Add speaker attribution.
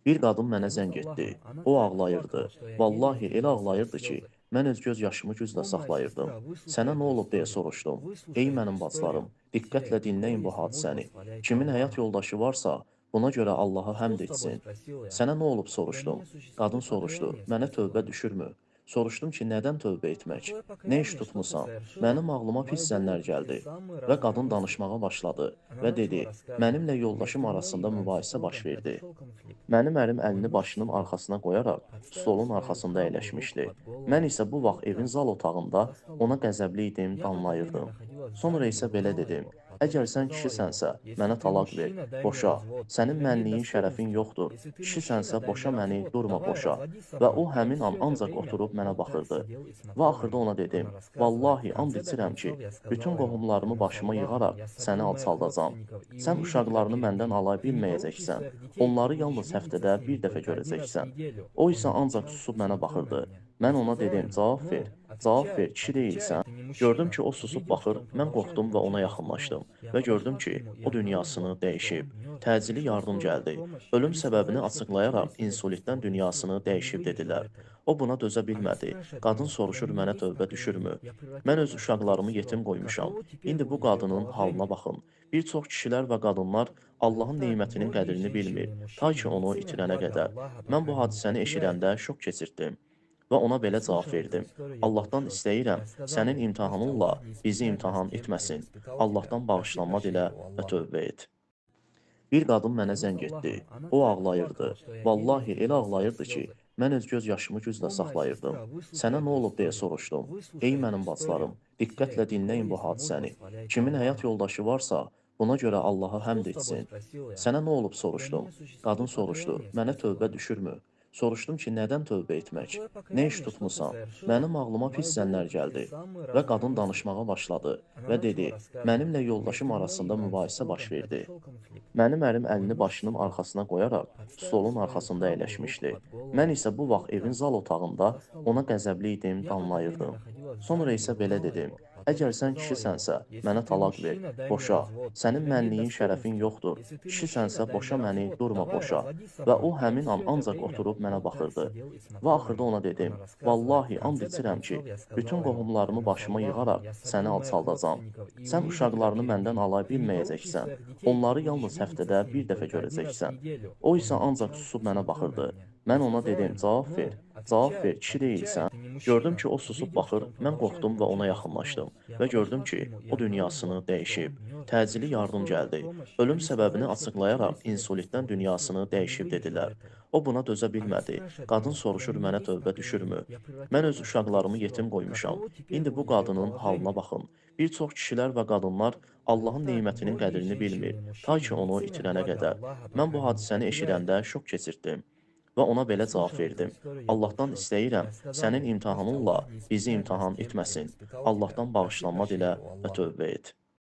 Speaker 1: Bir qadın mənə zəng etdi. O ağlayırdı. Vallahi elə ağlayırdı ki, mən öz göz yaşımı güclə saxlayırdım. Sənə nə olub deyə soruşdum. Ey mənim bacılarım, diqqətlə dinləyin bu hadisəni. Kimin həyat yoldaşı varsa, buna görə Allaha həmd etsin. Sənə nə olub soruşdum. Qadın soruşdu. Mənə tövbə düşürmü? Soruşdum ki, nədən tövbə etmək? Nə iş tutmusan? Mənim ağlıma pis zənlər gəldi. Və qadın danışmağa başladı və dedi, mənimlə yoldaşım arasında mübahisə baş verdi. Mənim ərim əlini başının arxasına qoyaraq stolun arxasında əyləşmişdi. Mən isə bu vaxt evin zal otağında ona qəzəbli idim, danlayırdım. Sonra isə belə dedim: "Əgər sən kişisənsə, mənə talaq ver, boşa. Sənin mənliyin, şərəfin yoxdur. Kişisənsə, boşa məni, durma boşa." Və o həmin an ancaq oturub mənə baxırdı. Və axırda ona dedim: "Vallahi and içirəm ki, bütün qohumlarımı başıma yığaraq səni alçaldacam. Sən uşaqlarını məndən ala bilməyəcəksən. Onları yalnız həftədə bir dəfə görəcəksən." O isə ancaq susub mənə baxırdı. Mən ona dedim: "Cavab ver, cavab ver, kişi deyilsən?" Gördüm ki, o susub baxır, mən qorxdum və ona yaxınlaşdım və gördüm ki, o dünyasını dəyişib. Təcili yardım gəldi. Ölüm səbəbini açıqlayaraq insulitdən dünyasını dəyişib dedilər. O buna dözə bilmədi. Qadın soruşur mənə tövbə düşürmü? Mən öz uşaqlarımı yetim qoymuşam. İndi bu qadının halına baxın. Bir çox kişilər və qadınlar Allahın nemətinin qədrini bilmir, ta ki onu itirənə qədər. Mən bu hadisəni eşidəndə şok keçirtdim və ona belə cavab verdim: Allahdan istəyirəm, sənin imtahanınla bizi imtahan etməsin. Allahdan bağışlanma dilə və tövbə et. Bir qadın mənə zəng etdi. O ağlayırdı. Vallahi elə ağlayırdı ki, mən öz göz yaşımı güclə saxlayırdım. Sənə nə olub deyə soruşdum. Ey mənim bacılarım, diqqətlə dinləyin bu hadisəni. Kimin həyat yoldaşı varsa, buna görə Allaha həmd etsin. Sənə nə olub soruşdum. Qadın soruşdu. Mənə tövbə düşürmü? Soruşdum ki, nədən tövbə etmək? Nə iş tutmusan? Mənim ağlıma pis zənlər gəldi. Və qadın danışmağa başladı və dedi, mənimlə yoldaşım arasında mübahisə baş verdi. Mənim ərim əlini başının arxasına qoyaraq stolun arxasında əyləşmişdi. Mən isə bu vaxt evin zal otağında ona qəzəbli idim, danlayırdım. Sonra isə belə dedim: "Əgər sən kişisənsə, mənə talaq ver, boşa. Sənin mənliyin, şərəfin yoxdur. Kişisənsə, boşa məni, durma boşa." Və o həmin an ancaq oturub mənə baxırdı. Və axırda ona dedim: "Vallahi and içirəm ki, bütün qohumlarımı başıma yığaraq səni alçaldacam. Sən uşaqlarını məndən ala bilməyəcəksən. Onları yalnız həftədə bir dəfə görəcəksən." O isə ancaq susub mənə baxırdı. Mən ona dedim: "Cavab ver, cavab ver, kişi deyilsən?" Gördüm ki, o susub baxır, mən qorxdum və ona yaxınlaşdım və gördüm ki, o dünyasını dəyişib. Təcili yardım gəldi. Ölüm səbəbini açıqlayaraq insulitdən dünyasını dəyişib dedilər. O buna dözə bilmədi. Qadın soruşur mənə tövbə düşürmü? Mən öz uşaqlarımı yetim qoymuşam. İndi bu qadının halına baxın. Bir çox kişilər və qadınlar Allahın nemətinin qədrini bilmir, ta ki onu itirənə qədər. Mən bu hadisəni eşidəndə şok keçirtdim və ona belə cavab verdim: Allahdan istəyirəm, sənin imtahanınla bizi imtahan etməsin. Allahdan bağışlanma dilə və tövbə et.